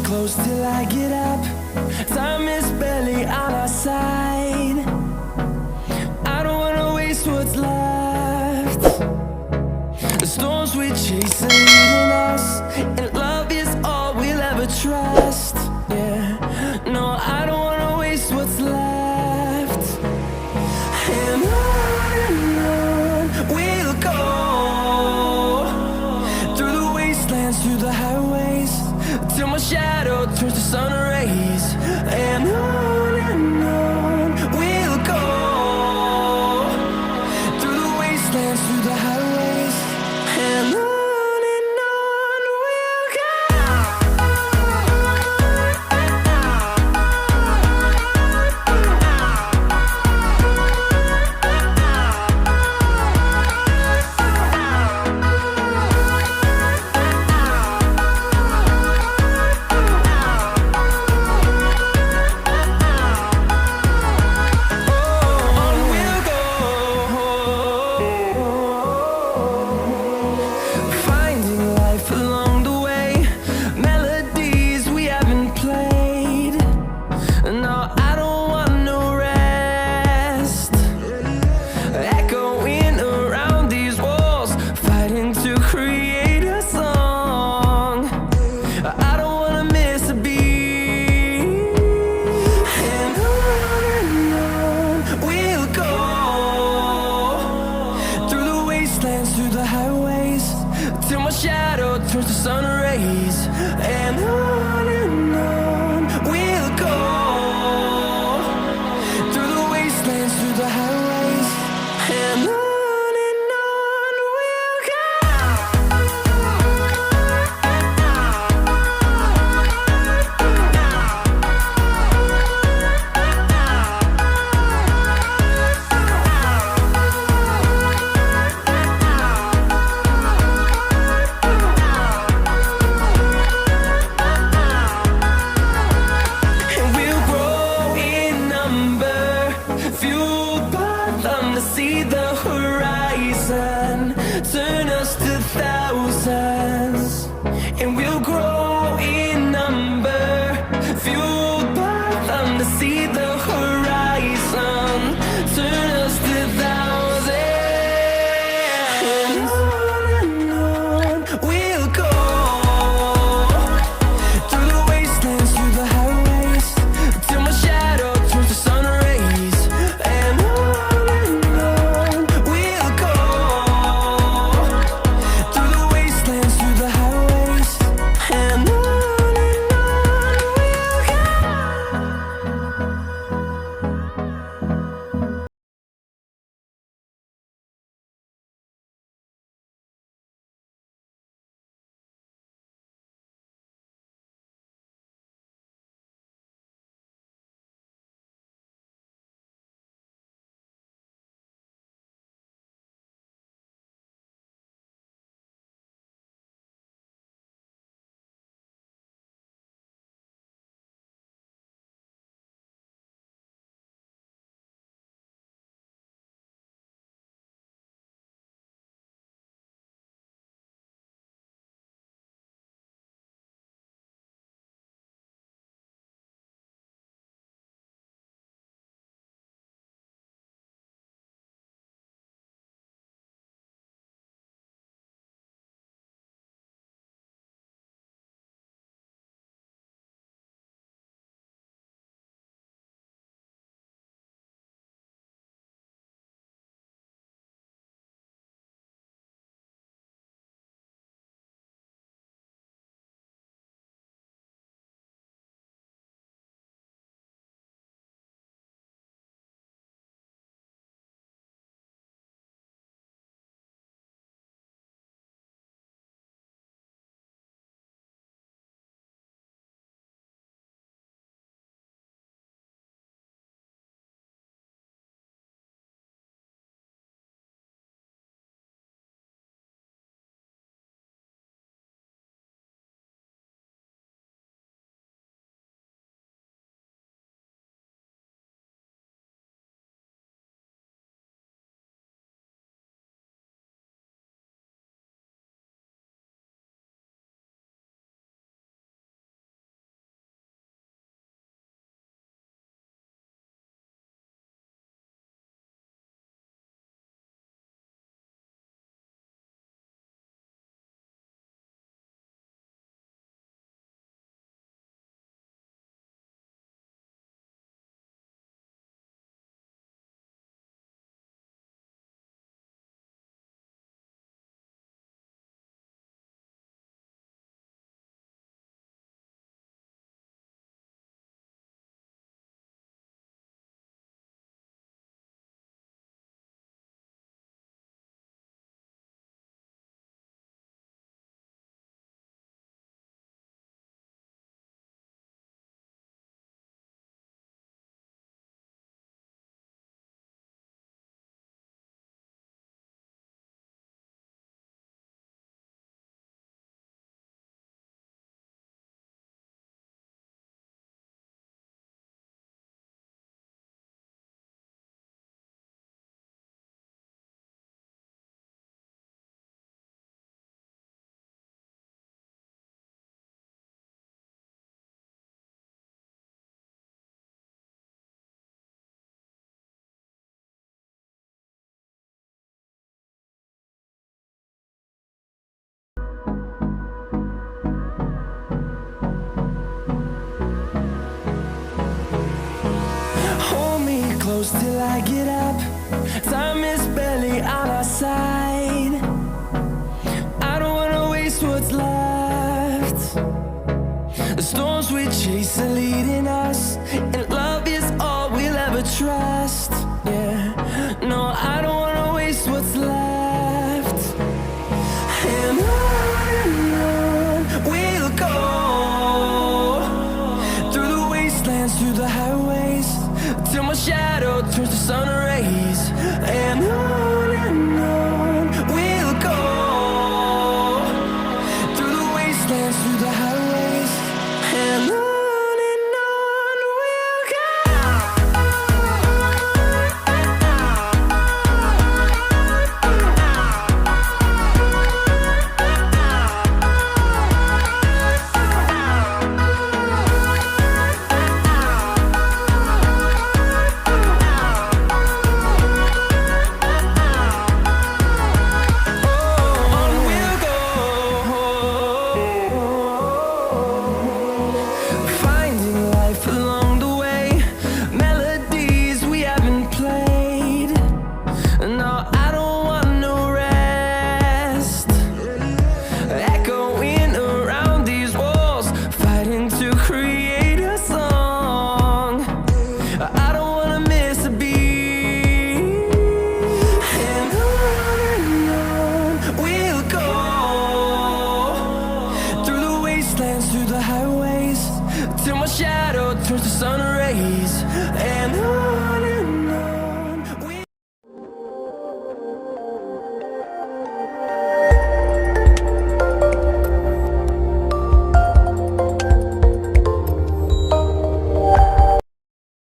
close till I get up. Time is barely on our side. I don't wanna waste what's left. The storms we chase are leading us, and love is all we'll ever trust. Yeah, no, I don't wanna waste what's left. And on we'll go, through the wastelands, through the highways, till my shadow turns to sun rays. And on we'll go, through the wastelands, through the highways, and on we'll go. Through the highways, till my shadow turns to sun rays. And on we'll go, through the wastelands, through the highways, and on we'll go. close till I get up. Time is barely on our side. I don't wanna waste what's left. The storms we chase are leading us.